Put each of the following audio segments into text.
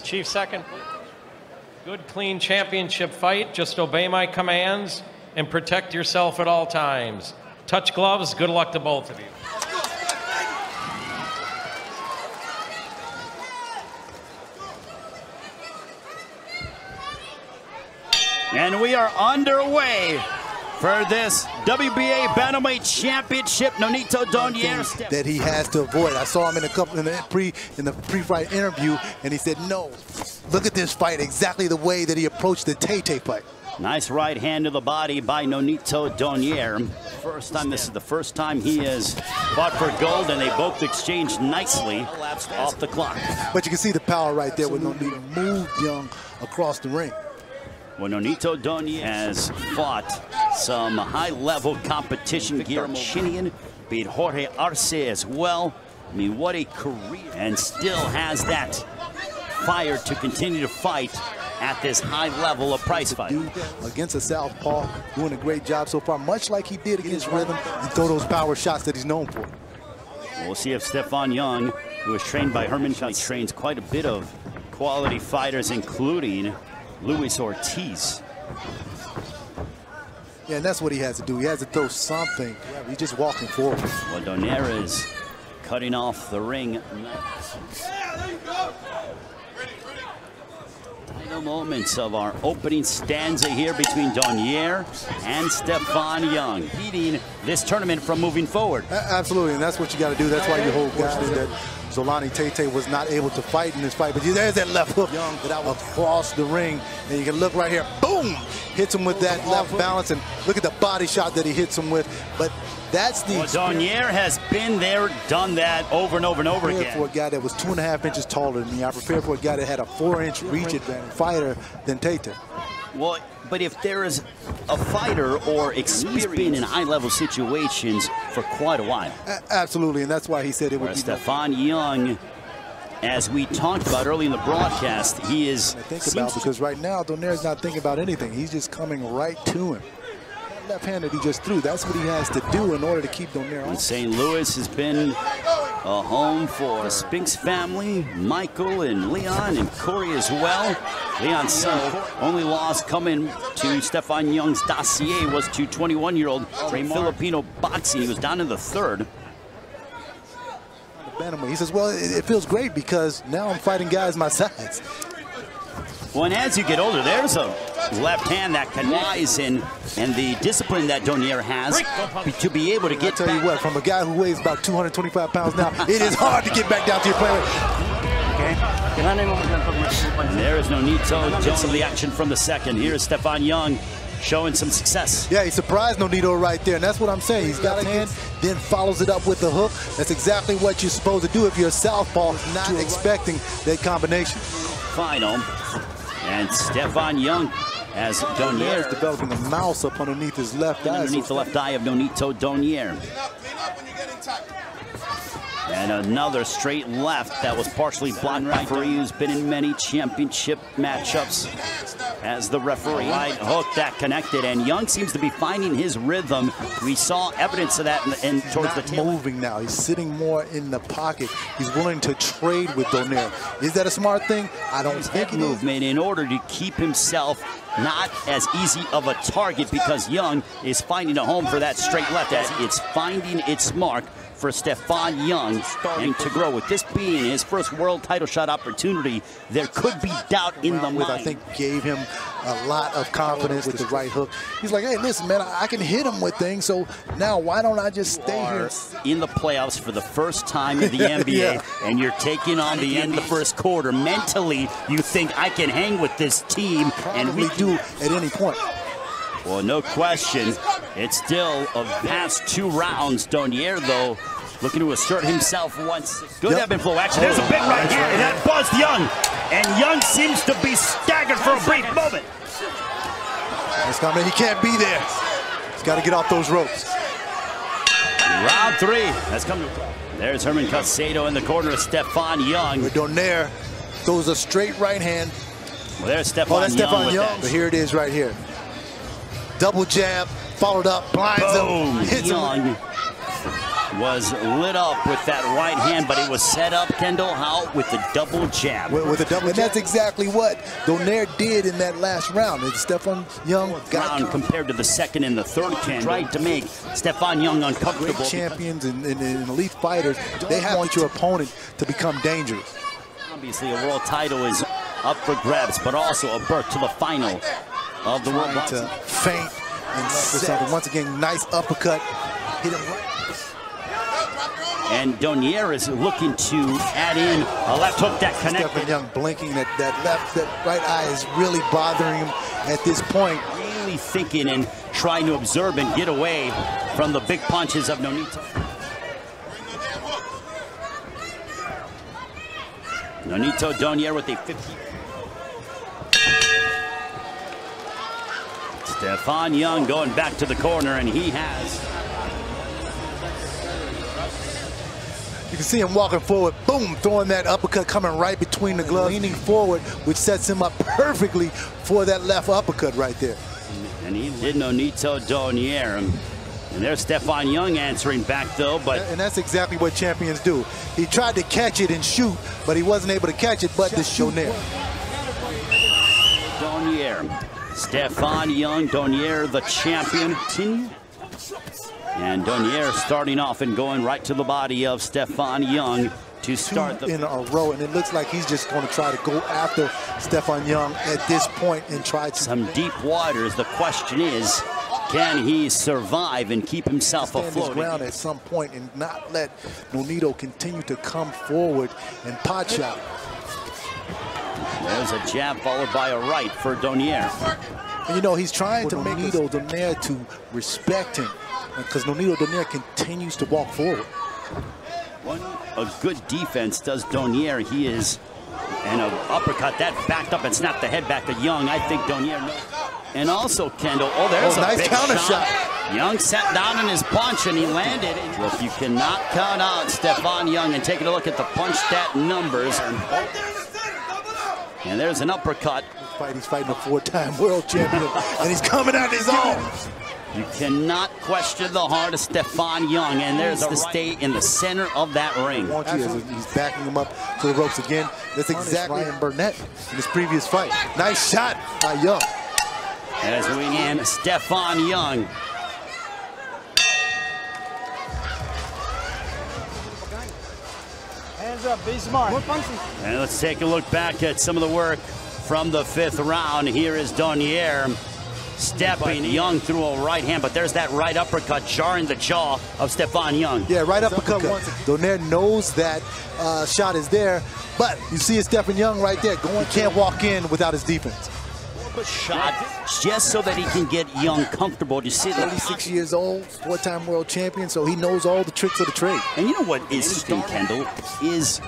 Chief second. Good, clean championship fight. Just obey my commands and protect yourself at all times. Touch gloves. Good luck to both of you. And we are underway for this WBA Bantamweight Championship. Nonito Donaire that he has to avoid. I saw him in the pre-fight interview, and he said, "No, look at this fight exactly the way that he approached the Tay fight." Nice right hand to the body by Nonito Donaire. This is the first time he has fought for gold, and they both exchanged nicely off the clock. But you can see the power right there with Nonito moved Young across the ring. Well, Nonito Donaire has fought some high-level competition. Guillermo Chinian beat Jorge Arce as well. I mean, what a career. And still has that fire to continue to fight at this high level of prize fight. Against a southpaw, doing a great job so far, much like he did against Rhythm, and throw those power shots that he's known for. We'll see if Stephon Young, who is trained by Herman, trains quite a bit of quality fighters, including Luis Ortiz. Yeah, and that's what he has to do. He has to throw something. Yeah, he's just walking forward. Well, Donaire is cutting off the ring. Final moments of our opening stanza here between Donaire and Stephon Young, leading this tournament from moving forward. Absolutely, and that's what you got to do. That's why you hold guys that Zolani Tay was not able to fight in this fight. But there's that left hook across the ring, and you can look right here. Boom! Hits him with that left balance, and look at the body shot that he hits him with. But that's the Donaire has been there, done that over and over and over again. For a guy that was 2.5 inches taller than me, I prepared for a guy that had a 4-inch reach advantage fighter than Tay. Well, but if there is a fighter or experience, he's been in high-level situations for quite a while. Absolutely, and that's why he said it would be. Stephon Young, as we talked about early in the broadcast, he is. Because right now Donaire's not thinking about anything. He's just coming right to him. That left hand that he just threw, that's what he has to do in order to keep Donaire on. St. Louis has been a home for the Spinks family, Michael and Leon and Corey as well. Leon's son, only loss coming to Stephon Young's dossier was to 21-year-old Filipino boxing. He was down in the third. He says, well, it feels great because now I'm fighting guys my size. Well, and as you get older, there's a left hand that can rise in, and the discipline that Donaire has to be able to get back. I'll tell you what, from a guy who weighs about 225 pounds now, it is hard to get back down to your plane. And there is Nonito, just some of the action from the second. Here is Stephon Young showing some success. Yeah, he surprised Nonito right there, and that's what I'm saying. He's got a hand, then follows it up with the hook. That's exactly what you're supposed to do if you're a southpaw, not expecting that combination. Final. And Stephon Young, as Donaire is developing a mouse up underneath his left eye. Underneath the left eye of Nonito Donaire. And another straight left that was partially blocked. Referee who's been in many championship matchups as the referee. Right hook that connected, and Young seems to be finding his rhythm. We saw evidence of that towards the tail. Moving now. He's sitting more in the pocket. He's willing to trade with Donaire. Is that a smart thing? I don't think it is. Movement in order to keep himself not as easy of a target, because Young is finding a home for that straight left as it's finding its mark for Stephon Young, starting to grow. With this being his first world title shot opportunity, there could be doubt in the mind. I think gave him a lot of confidence with the right hook. He's like, hey, listen, man, I can hit him with things, so now why don't I just stay here? In the playoffs for the first time in the NBA, and you're taking on the end of the first quarter. Mentally, you think I can hang with this team, and we do at any point. Well, no question. It's still a past 2 rounds. Donaire, though, looking to assert himself once. Good ebb and flow action. There's a big right here, and that buzzed Young. And Young seems to be staggered for a brief moment. He can't be there. He's got to get off those ropes. Round 3. That's coming. There's Herman Caicedo in the corner of Stephon Young. Donaire throws a straight right hand. Well, there's Stephon Young. But here it is right here. Double jab, followed up, blinds him, hits him. was lit up with that right hand, but it was set up, Kendall, how? With the double jab. With a double jab. And that's exactly what Donaire did in that last round. And Stephon Young got compared to the second and the third, Kendall. Tried to make Stephon Young uncomfortable. Great champions and elite fighters, they want your opponent to become dangerous. Obviously, a world title is up for grabs, but also a berth to the final of the world. To feint and something. Once again, nice uppercut. Hit him right. And Donaire is looking to add in a left hook that connected. Stephon Young blinking, that right eye is really bothering him at this point. Really thinking and trying to observe and get away from the big punches of Nonito. Nonito Donaire with a 50. Stephon Young going back to the corner, and he has. You can see him walking forward, boom, throwing that uppercut coming right between the gloves, leaning forward, which sets him up perfectly for that left uppercut right there. And he did Nonito Donaire. And there's Stephon Young answering back, though. And that's exactly what champions do. He tried to catch it and shoot, but he wasn't able to catch it, but to shoot there. Donaire. Stephon Young, Donaire the champion. And Donaire starting off and going right to the body of Stephon Young to start the in a row, and it looks like he's just going to try to go after Stephon Young at this point and try to some deep waters. The question is, can he survive and keep himself afloat? Stand his ground at some point and not let Nonito continue to come forward and pot shot. There's a jab followed by a right for Donaire. And you know, he's trying to make Nonito Donaire to respect him, because Nonito Donaire continues to walk forward. A good defense does Donaire. He is, and an uppercut that backed up and snapped the head back to Young. I think Donaire knows. And also, Kendall, there's a nice big counter shot. Young sat down in his punch and he landed. Look, you cannot count out Stephon Young, and taking a look at the punch stat numbers. And there's an uppercut. He's fighting a four-time world champion, and he's coming out his own. You cannot question the heart of Stephon Young, and there's to stay in the center of that ring. He's backing him up to the ropes again. That's exactly Ryan Burnett in his previous fight. Nice shot by Young. As we in Stephon Young. Hands up, be smart. And let's take a look back at some of the work from the fifth round. Here is Donaire stepping Young through a right hand, but there's that right uppercut jarring the jaw of Stephon Young. Yeah, right uppercut. Donaire knows that shot is there, but you see it's Stephon Young right there. He can't walk in without his defense. Shot just so that he can get Young comfortable. You see, 36 years old, four-time world champion, so he knows all the tricks of the trade. And you know what is interesting, Kendall, is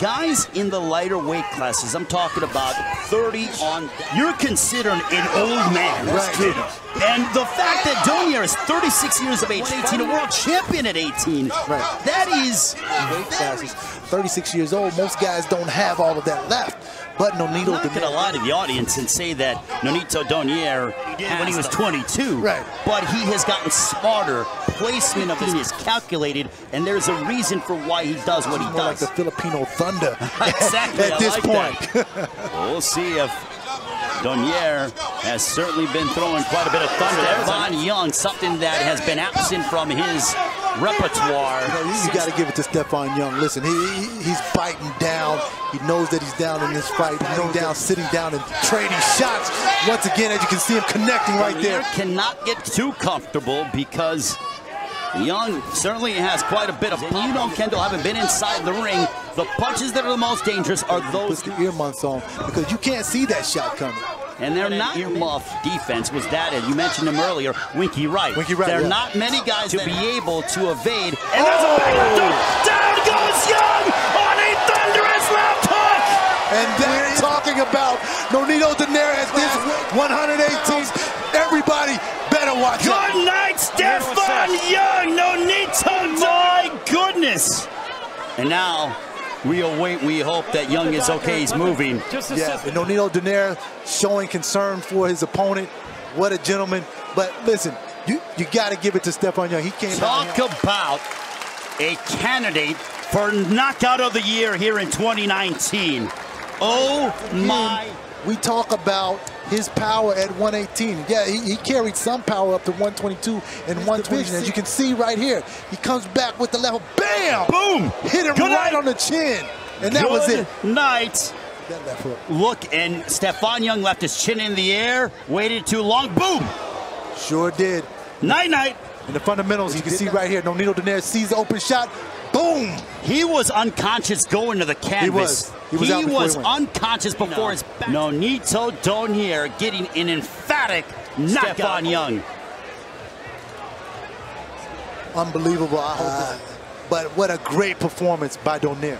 guys in the lighter weight classes, I'm talking about 30 on, you're considered an old man. That's true. And the fact that Donaire is 36 years of age, 18, a world champion at 18, that is... Weight classes, 36 years old, most guys don't have all of that left. But Nonito Donaire. I'm not going to lie to the audience and say that Nonito Donaire when he was 22. Right. But he has gotten smarter. Placement of his is calculated, and there's a reason for why he does what he does. Like the Filipino thunder. Exactly. At this point. We'll see if Donaire has certainly been throwing quite a bit of thunder. Stephon Young, something that has been absent from his repertoire. You got to give it to Stephon Young. Listen, he's biting down. He knows that he's down in this fight. He's down, sitting down and trading shots. Once again, as you can see him connecting right there. Cannot get too comfortable because Young certainly has quite a bit of, you know, Kendall, haven't been inside the ring. The punches that are the most dangerous are those. Put the earmuffs on because you can't see that shot coming. And they're not earmuff defense was that, and you mentioned him earlier, Winky Wright. There are not many guys to be able to evade. And there's a back down goes Young on a thunderous left hook. And they're talking about Nonito Donaire at this 118th. Everybody better watch out. Good night, Stephon Young. Nonito, my goodness. And now we await, we hope that Young is okay, he's moving. Yeah, and Nonito Donaire showing concern for his opponent. What a gentleman. But listen, you got to give it to Stephon Young. He came Talk about a candidate for knockout of the year here in 2019. Oh my. We talk about his power at 118. Yeah, he carried some power up to 122 and 120. As you can see right here, he comes back with the level. Bam! Boom! Hit him right on the chin. And that was it. Night. That left hook. Look, and Stephon Young left his chin in the air, waited too long. Boom! Sure did. Night-night. In the fundamentals, you can see right here, Nonito Donaire sees the open shot. Boom! He was unconscious going to the canvas. He was unconscious before his back. Nonito Donaire getting an emphatic knockout on Young. Unbelievable. But what a great performance by Donaire.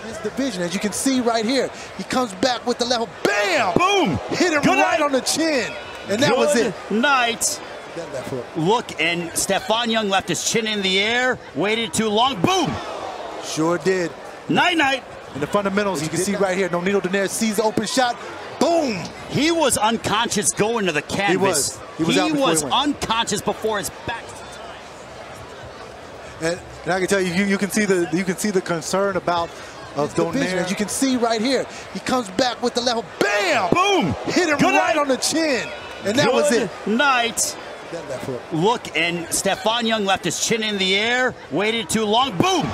His division, as you can see right here, he comes back with the level. Bam! Boom! Hit him right on the chin. And that was it. Night. That left hook. Look, and Stephon Young left his chin in the air, waited too long. Boom! Sure did. Night-night. In the fundamentals, you can see right here, Nonito Donaire sees the open shot. Boom! He was unconscious going to the canvas. He was unconscious before his back. And I can tell you, you can see the concern about Donaire. As you can see right here, he comes back with the level. Bam! Boom! Hit him right on the chin. And that was it. Night. That left hook. Look, and Stephon Young left his chin in the air, waited too long. Boom!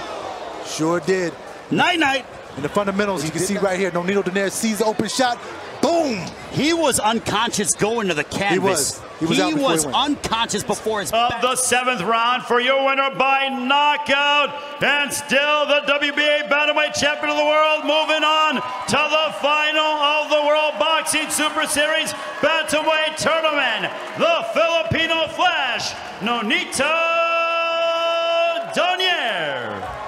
Sure did. Night-night. In the fundamentals, you can see right here, Nonito Donaire sees the open shot. Boom! He was unconscious going to the canvas. He was unconscious before his of the 7th round for your winner by knockout, and still the WBA Bantamweight Champion of the world. Moving on to the final of the World Boxing Super Series Bantamweight Tournament, the Filipino Flash, Nonito Donaire.